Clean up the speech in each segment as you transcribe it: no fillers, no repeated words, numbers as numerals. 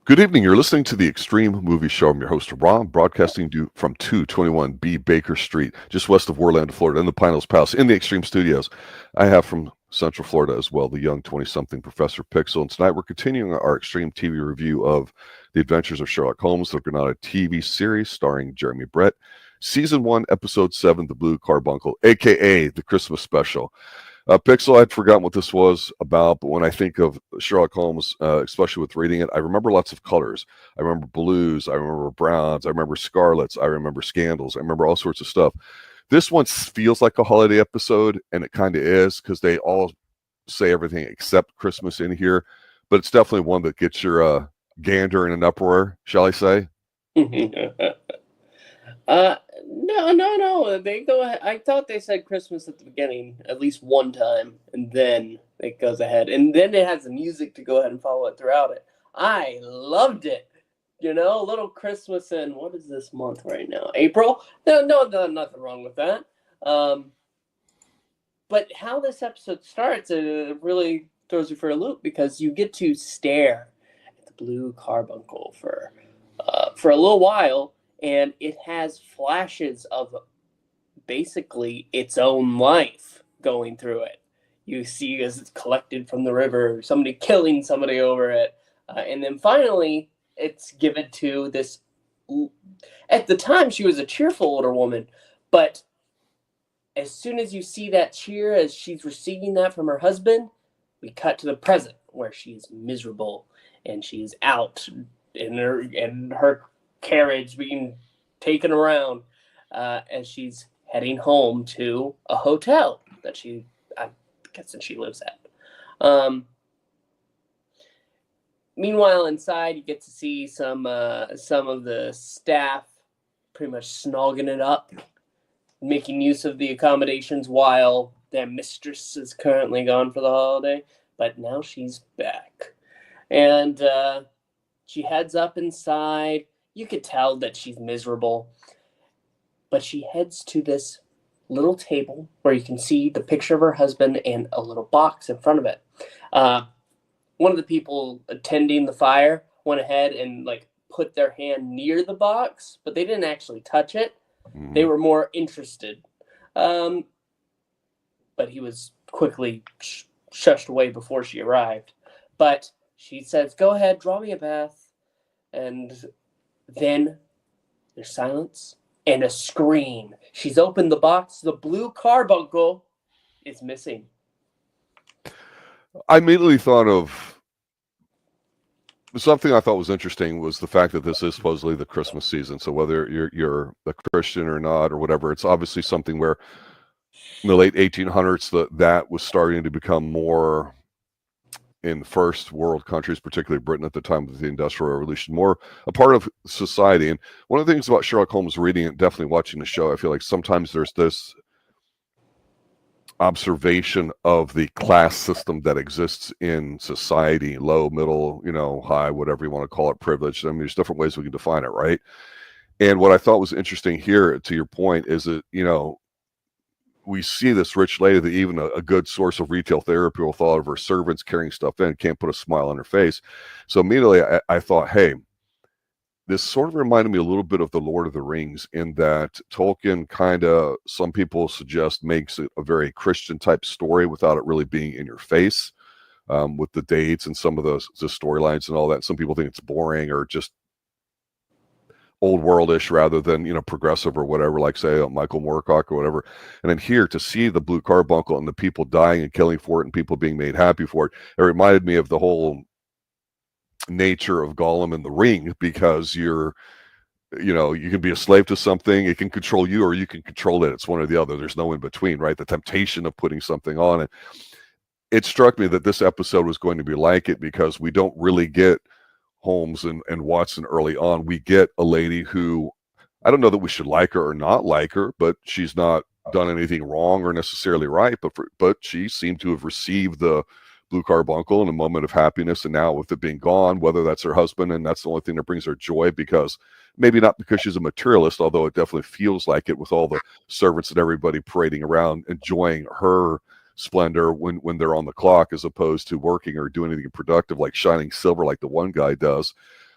Good evening. You're listening to the Xtreme Movie Show. I'm your host, Rob, broadcasting to you from 221B Baker Street, just west of Orlando, Florida, in the Pine Hills Palace, in the Xtreme Studios. I have from Central Florida as well, the young 20-something Professor Pixel. And tonight we're continuing our Extreme TV review of The Adventures of Sherlock Holmes, looking at a TV series starring Jeremy Brett. Season 1, Episode 7, The Blue Carbuncle, a.k.a. the Christmas special. Pixel, I'd forgotten what this was about, but when I think of Sherlock Holmes, especially with reading it, I remember lots of colors. I remember blues, I remember browns, I remember scarlets, I remember scandals, I remember all sorts of stuff. This one feels like a holiday episode, and it kind of is, because they all say everything except Christmas in here, but it's definitely one that gets your gander in an uproar, shall I say? No. They go ahead. I thought they said Christmas at the beginning at least one time, and then it goes ahead, and then it has the music to go ahead and follow it throughout it. I loved it. A little Christmas in what is this month right now? April? No, nothing wrong with that. But how this episode starts, it really throws you for a loop because you get to stare at the blue carbuncle for a little while. And it has flashes of basically its own life going through it. You see as it's collected from the river, somebody killing somebody over it. And then finally, it's given to this... At the time, she was a cheerful older woman. But as soon as you see that cheer, as she's receiving that from her husband, we cut to the present, where she's miserable. And she's out in her carriage being taken around as she's heading home to a hotel that I'm guessing she lives at. Meanwhile, inside you get to see some of the staff pretty much snogging it up, making use of the accommodations while their mistress is currently gone for the holiday, but now she's back. And she heads up inside. You could tell that she's miserable. But she heads to this little table where you can see the picture of her husband and a little box in front of it. One of the people attending the fire went ahead and put their hand near the box, but they didn't actually touch it. Mm-hmm. They were more interested. But he was quickly shushed away before she arrived. But she says, "Go ahead, draw me a bath." And then there's silence and a scream. She's opened the box. The blue carbuncle is missing. I immediately thought of something I thought was interesting was the fact that this is supposedly the Christmas season. So whether you're a Christian or not or whatever, it's obviously something where in the late 1800s that was starting to become more in first world countries, particularly Britain at the time of the Industrial Revolution, more a part of society. And one of the things about Sherlock Holmes reading and definitely watching the show, I feel like sometimes there's this observation of the class system that exists in society, low, middle, high, whatever you want to call it, privilege. I mean, there's different ways we can define it, right? And what I thought was interesting here, to your point, is that, we see this rich lady that even a good source of retail therapy will thought of her servants carrying stuff in, can't put a smile on her face. So immediately I thought, hey, this sort of reminded me a little bit of the Lord of the Rings in that Tolkien kind of, some people suggest, makes it a very Christian type story without it really being in your face with the dates and some of the storylines and all that. Some people think it's boring or just old worldish rather than progressive or whatever, like say Michael Moorcock or whatever. And then here to see the blue carbuncle and the people dying and killing for it and people being made happy for it, it reminded me of the whole nature of Gollum in the Ring, because you can be a slave to something, it can control you or you can control it. It's one or the other. There's no in between, right? The temptation of putting something on it. It struck me that this episode was going to be like it because we don't really get Holmes and Watson early on. We get a lady who, I don't know that we should like her or not like her, but she's not done anything wrong or necessarily right, but she seemed to have received the blue carbuncle in a moment of happiness, and now with it being gone, whether that's her husband and that's the only thing that brings her joy, because maybe not because she's a materialist, although it definitely feels like it with all the servants and everybody parading around enjoying her splendor when they're on the clock, as opposed to working or doing anything productive like shining silver like the one guy does.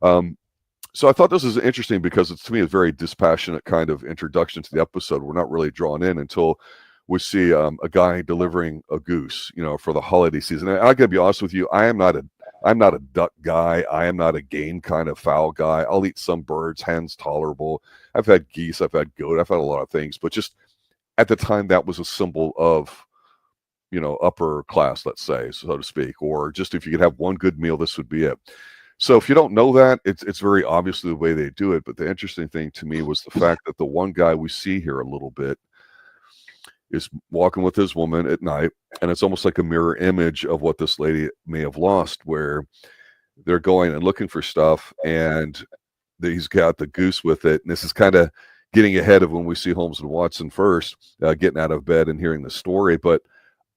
So I thought this was interesting because it's, to me, a very dispassionate kind of introduction to the episode. We're not really drawn in until we see a guy delivering a goose, for the holiday season. And I gotta be honest with you, I'm not a duck guy. I am not a game kind of fowl guy. I'll eat some birds, hens tolerable. I've had geese, I've had goat, I've had a lot of things, but just at the time that was a symbol of, upper class, let's say, so to speak, or just if you could have one good meal, this would be it. So if you don't know that, it's very obviously the way they do it. But the interesting thing to me was the fact that the one guy we see here a little bit is walking with his woman at night, and it's almost like a mirror image of what this lady may have lost, where they're going and looking for stuff, and he's got the goose with it. And this is kind of getting ahead of when we see Holmes and Watson first, getting out of bed and hearing the story. But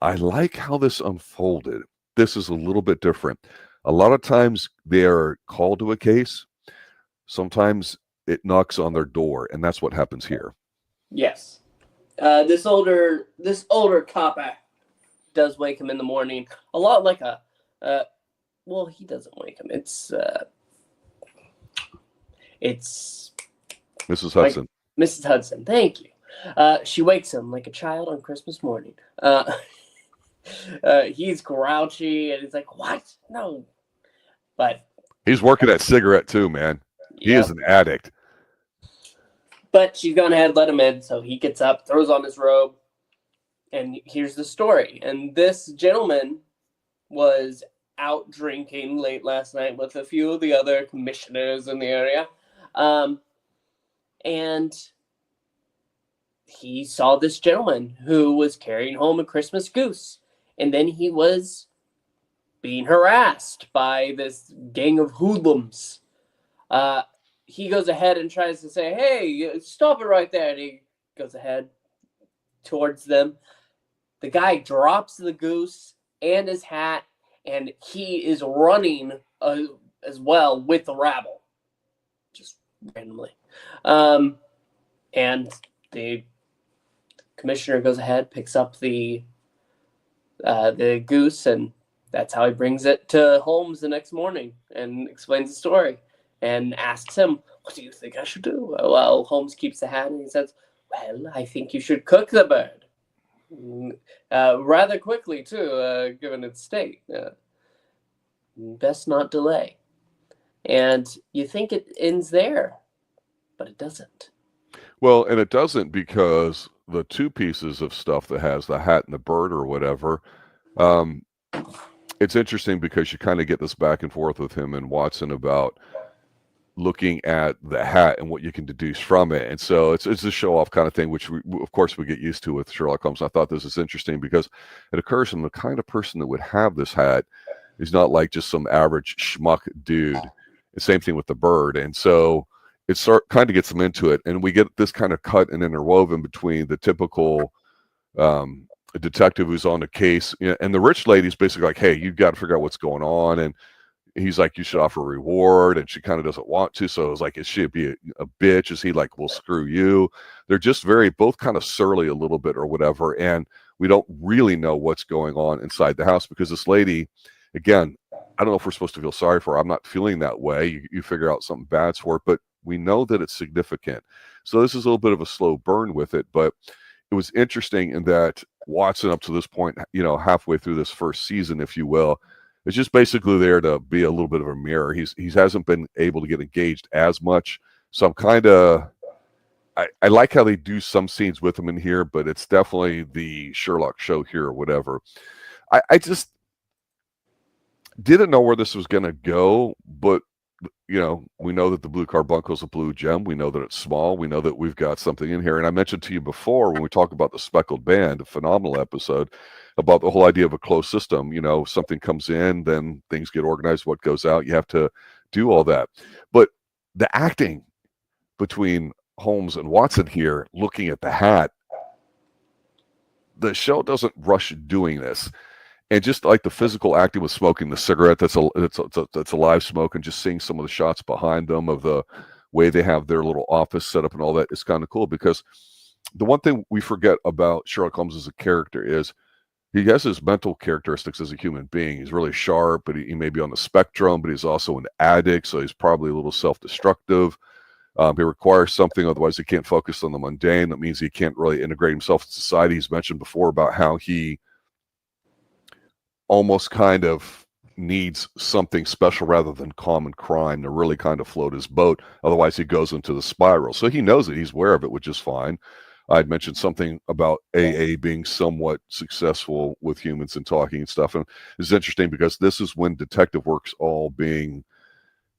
I like how this unfolded. This is a little bit different. A lot of times they are called to a case. Sometimes it knocks on their door, and that's what happens here. Yes. This older cop does wake him in the morning. A lot like well, he doesn't wake him. It's Mrs. Hudson. Like Mrs. Hudson, thank you. She wakes him like a child on Christmas morning. He's grouchy, and he's like, "What? No." But he's working that cigarette too, man. He is an addict. But she's gone ahead, let him in, so he gets up, throws on his robe, and here's the story. And this gentleman was out drinking late last night with a few of the other commissioners in the area. And he saw this gentleman who was carrying home a Christmas goose. And then he was being harassed by this gang of hoodlums. He goes ahead and tries to say, "Hey, stop it right there." And he goes ahead towards them. The guy drops the goose and his hat, and he is running as well with the rabble. Just randomly. And the commissioner goes ahead, picks up the goose, and that's how he brings it to Holmes the next morning and explains the story and asks him, "What do you think I should do?" Well, Holmes keeps the hat and he says, "Well, I think you should cook the bird." Rather quickly, too, given its state. Best not delay. And you think it ends there, but it doesn't. Well, and it doesn't because the two pieces of stuff that has the hat and the bird or whatever, it's interesting because you kind of get this back and forth with him and Watson about looking at the hat and what you can deduce from it. And so it's a show-off kind of thing, which of course we get used to with Sherlock Holmes. I thought this is interesting because it occurs from the kind of person that would have this hat is not like just some average schmuck dude. The same thing with the bird. And so it kind of gets them into it. And we get this kind of cut and interwoven between the typical detective who's on the case, and the rich lady's basically like, "Hey, you've got to figure out what's going on." And he's like, "You should offer a reward," and she kind of doesn't want to. So it's like, is she be a bitch? Is he like, "Well, screw you"? They're just both kind of surly a little bit or whatever. And we don't really know what's going on inside the house because this lady, again, I don't know if we're supposed to feel sorry for her. I'm not feeling that way. You figure out something bad's for it, but we know that it's significant. So this is a little bit of a slow burn with it, but it was interesting in that Watson, up to this point, halfway through this first season, if you will, is just basically there to be a little bit of a mirror. He hasn't been able to get engaged as much. So I'm kind of, I like how they do some scenes with him in here, but it's definitely the Sherlock show here or whatever. I just didn't know where this was going to go, but we know that the blue carbuncle is a blue gem. We know that it's small. We know that we've got something in here. And I mentioned to you before when we talked about the speckled band, a phenomenal episode about the whole idea of a closed system. Something comes in, then things get organized. What goes out, you have to do all that. But the acting between Holmes and Watson here, looking at the hat, the show doesn't rush doing this. And just like the physical acting with smoking the cigarette, that's a live smoke, and just seeing some of the shots behind them of the way they have their little office set up and all that is kind of cool. Because the one thing we forget about Sherlock Holmes as a character is he has his mental characteristics as a human being. He's really sharp, but he may be on the spectrum, but he's also an addict, so he's probably a little self-destructive. He requires something, otherwise he can't focus on the mundane. That means he can't really integrate himself in society. He's mentioned before about how he almost kind of needs something special rather than common crime to really kind of float his boat. Otherwise he goes into the spiral. So he knows it. He's aware of it, which is fine. I'd mentioned something about AA being somewhat successful with humans and talking and stuff. And it's interesting because this is when detective work's all being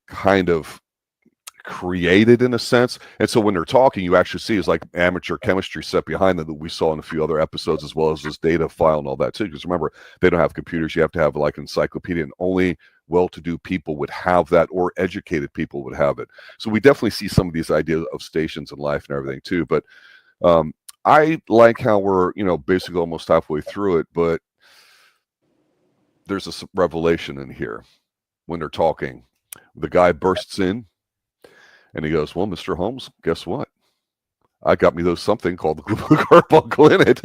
kind of created in a sense. And so when they're talking, you actually see is like amateur chemistry set behind them that we saw in a few other episodes, as well as this data file and all that too. Because remember, they don't have computers. You have to have like an encyclopedia, and only well-to-do people would have that, or educated people would have it. So we definitely see some of these ideas of stations in life and everything too. But I like how we're, basically almost halfway through it, but there's a revelation in here when they're talking. The guy bursts in and he goes, well, Mr. Holmes, guess what? I got me something called the carbuncle in it.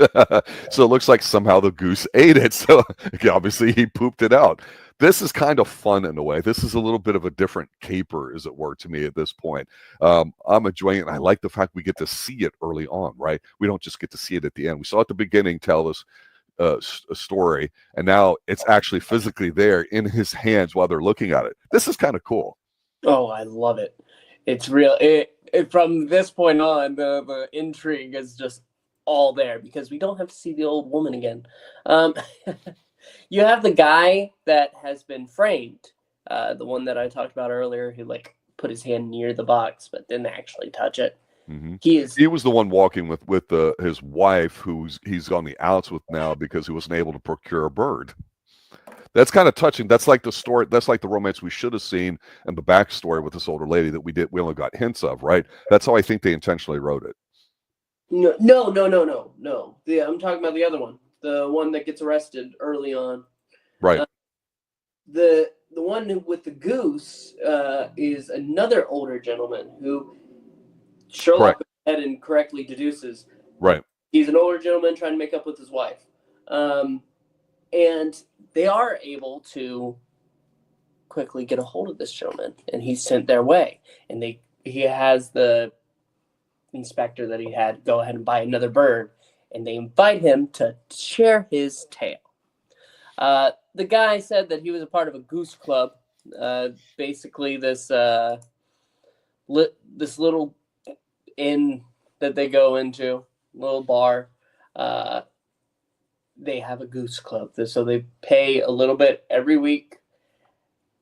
So it looks like somehow the goose ate it. So obviously he pooped it out. This is kind of fun in a way. This is a little bit of a different caper, as it were, to me at this point. I'm enjoying it. And I like the fact we get to see it early on, right? We don't just get to see it at the end. We saw at the beginning tell us a story, and now it's actually physically there in his hands while they're looking at it. This is kind of cool. Oh, I love it. It's real. From this point on, the intrigue is just all there because we don't have to see the old woman again. You have the guy that has been framed, the one that I talked about earlier, who put his hand near the box but didn't actually touch it. Mm-hmm. He was the one walking with his wife, who he's on the outs with now because he wasn't able to procure a bird. That's kind of touching. That's like the story. That's like the romance we should have seen and the backstory with this older lady that we only got hints of, right? That's how I think they intentionally wrote it. No. I'm talking about the other one, the one that gets arrested early on. Right. The one with the goose is another older gentleman who Sherlock ahead and correctly deduces. Right. He's an older gentleman trying to make up with his wife. And they are able to quickly get a hold of this gentleman, and he's sent their way. And he has the inspector that he had go ahead and buy another bird, and they invite him to share his tale. The guy said that he was a part of a goose club. Basically, this little inn that they go into, little bar. They have a goose club, so they pay a little bit every week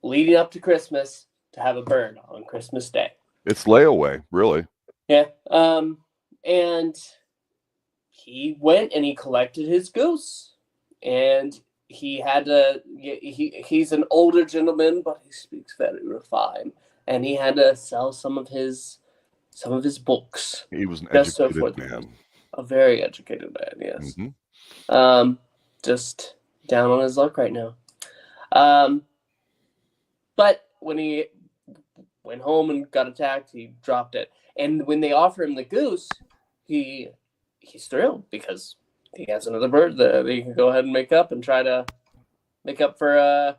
leading up to Christmas to have a bird on Christmas Day. It's layaway, really. Yeah. And he went and he collected his goose, and he had to. He's an older gentleman, but he speaks very refined, and he had to sell some of his books. He was an educated man. A very educated man, yes. Mm-hmm. Just down on his luck right now. But when he went home and got attacked, he dropped it. And when they offer him the goose, he's thrilled because he has another bird that he can go ahead and make up and try to make up for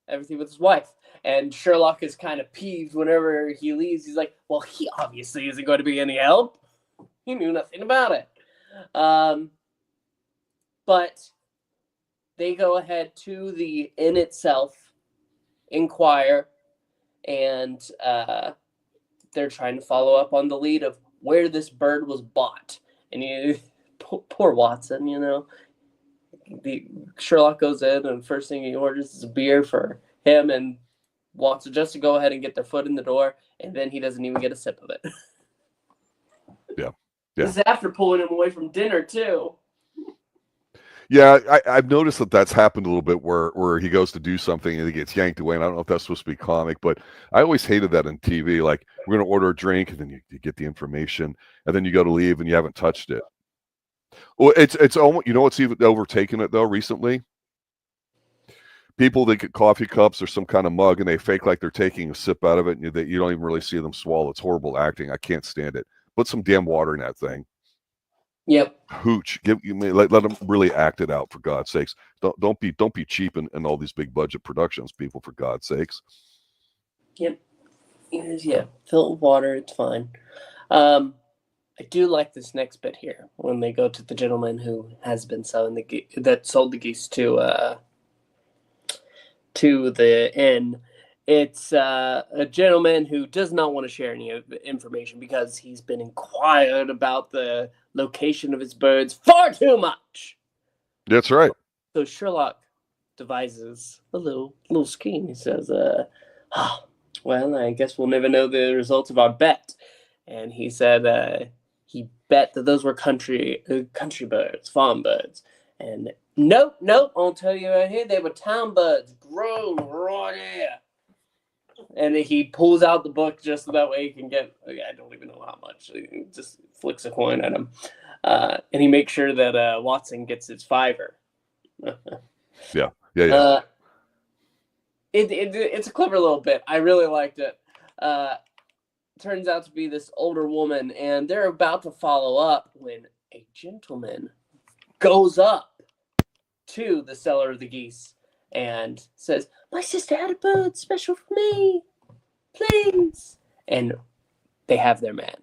everything with his wife. And Sherlock is kind of peeved whenever he leaves. He's like, well, he obviously isn't going to be any help. He knew nothing about it. But they go ahead to the inn itself, inquire, and they're trying to follow up on the lead of where this bird was bought. And poor Watson, Sherlock goes in, and first thing he orders is a beer for him and Watson just to go ahead and get their foot in the door, and then he doesn't even get a sip of it. Yeah. This is after pulling him away from dinner, too. Yeah, I've noticed that's happened a little bit where he goes to do something and he gets yanked away. And I don't know if that's supposed to be comic, but I always hated that in TV. Like, we're going to order a drink, and then you get the information, and then you go to leave and you haven't touched it. Well, it's almost, what's even overtaken it though recently? People that get coffee cups or some kind of mug and they fake like they're taking a sip out of it, and you don't even really see them swallow. It's horrible acting. I can't stand it. Put some damn water in that thing. Yep. hooch. Let them really act it out, for God's sakes. Don't be cheap in all these big budget productions, people, for God's sakes. Yep. Yeah. Fill it with water. It's fine. I do like this next bit here when they go to the gentleman who has been selling that sold the geese to the inn. It's a gentleman who does not want to share any information because he's been inquired about the location of his birds far too much. That's right. So Sherlock devises a little scheme. He says, well, I guess we'll never know the results of our bet. And he said he bet that those were country birds, farm birds. And nope, I'll tell you right here, they were town birds, grown right here. And he pulls out the book just so that way he can get, I don't even know how much. He just flicks a coin at him. And he makes sure that Watson gets his $5. Yeah. It's a clever little bit. I really liked it. Turns out to be this older woman, and they're about to follow up when a gentleman goes up to the seller of the geese and says, "My sister had a bird special for me, please." And they have their man.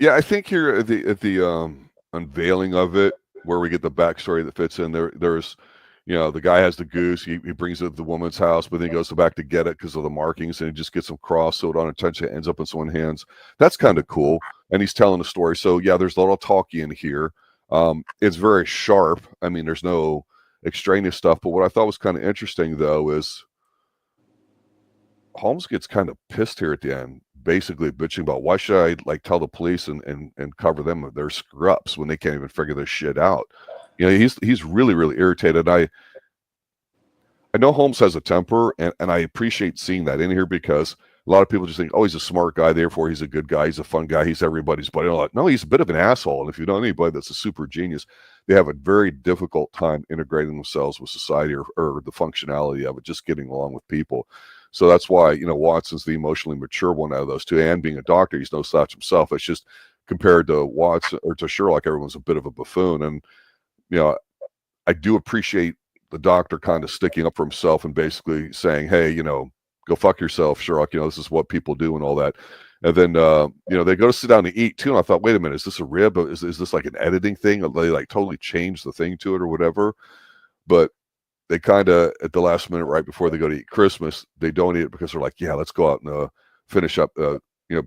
Yeah, I think here at the unveiling of it, where we get the backstory that fits in there's, the guy has the goose. He brings it to the woman's house, but then he goes back to get it because of the markings, and he just gets them crossed, so it unintentionally ends up in someone's hands. That's kind of cool. And he's telling a story. So yeah, there's a little talky in here. It's very sharp. I mean, there's no extraneous stuff. But what I thought was kind of interesting, though, is Holmes gets kind of pissed here at the end, basically bitching about, why should I tell the police and cover them of their screw-ups when they can't even figure this shit out. He's really, really irritated. I know Holmes has a temper, and I appreciate seeing that in here, because a lot of people just think, oh, he's a smart guy, therefore he's a good guy, he's a fun guy, he's everybody's buddy. No, he's a bit of an asshole. And if you know anybody that's a super genius, they have a very difficult time integrating themselves with society or the functionality of it, just getting along with people. So that's why, Watson's the emotionally mature one out of those two, and being a doctor, he's no slouch himself. It's just compared to Watson or to Sherlock, everyone's a bit of a buffoon. And I do appreciate the doctor kind of sticking up for himself and basically saying, hey, go fuck yourself, Sherlock. This is what people do and all that. And then, they go to sit down to eat too. And I thought, wait a minute, is this a rib? Is this like an editing thing? They totally changed the thing to it or whatever. But they kind of, at the last minute, right before they go to eat Christmas, they don't eat it because they're like, yeah, let's go out and finish up,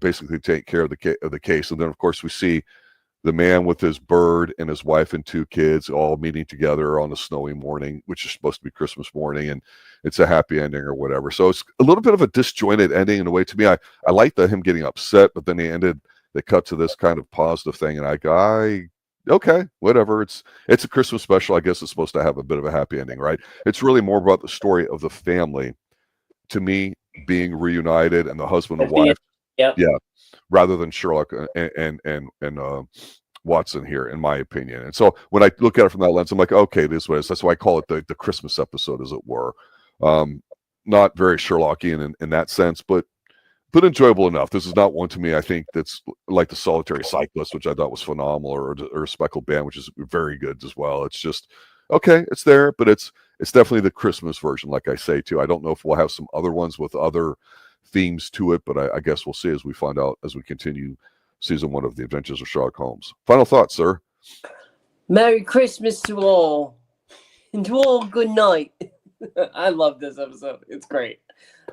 basically take care of the case. And then, of course, we see the man with his bird and his wife and 2 kids all meeting together on a snowy morning, which is supposed to be Christmas morning, and it's a happy ending or whatever. So it's a little bit of a disjointed ending in a way to me. I like him getting upset, but then they cut to this kind of positive thing, and I go, okay, whatever. It's a Christmas special. I guess it's supposed to have a bit of a happy ending, right? It's really more about the story of the family, to me, being reunited, and the husband and wife. Yep. Yeah. Rather than Sherlock and Watson here, in my opinion. And so when I look at it from that lens, I'm like, okay, this was, that's why I call it the Christmas episode, as it were. Not very Sherlockian in that sense, but enjoyable enough. This is not one to me, I think, that's like The Solitary Cyclist, which I thought was phenomenal, or Speckled Band, which is very good as well. It's just, okay, it's there, but it's definitely the Christmas version, like I say, too. I don't know if we'll have some other ones with other themes to it, but I guess we'll see as we find out as we continue season 1 of The Adventures of Sherlock Holmes. Final thoughts, sir? Merry Christmas to all, and to all good night. I love this episode. It's great.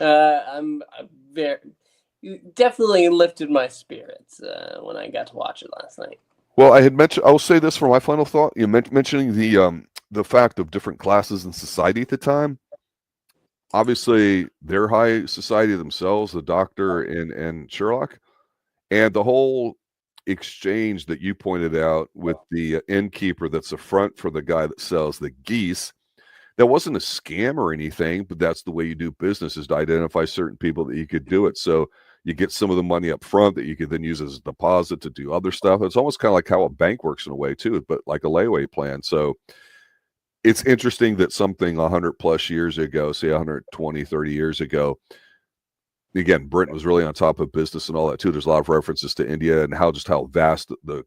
I'm very, definitely lifted my spirits when I got to watch it last night. Well, I'll say this for my final thought. You mentioning the fact of different classes in society at the time. Obviously, they're high society themselves, the doctor and Sherlock, and the whole exchange that you pointed out with the innkeeper that's a front for the guy that sells the geese. That wasn't a scam or anything, but that's the way you do business, is to identify certain people that you could do it. So you get some of the money up front that you could then use as a deposit to do other stuff. It's almost kind of like how a bank works in a way too, but like a layaway plan. So it's interesting that something 100 plus years ago, say 120, 30 years ago, again, Britain was really on top of business and all that too. There's a lot of references to India and how vast the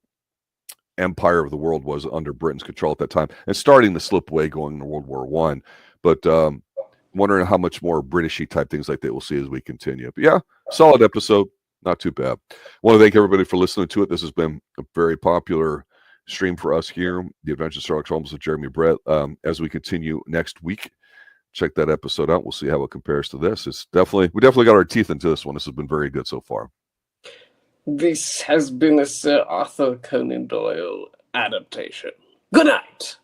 empire of the world was under Britain's control at that time, and starting to slip away going into World War One. But wondering how much more Britishy type things like that we'll see as we continue. But yeah, solid episode, not too bad. I want to thank everybody for listening to it. This has been a very popular stream for us here, The Adventures of Sherlock Holmes with Jeremy Brett. As we continue next week, check that episode out. We'll see how it compares to this. We definitely got our teeth into this one. This has been very good so far. This has been a Sir Arthur Conan Doyle adaptation. Good night.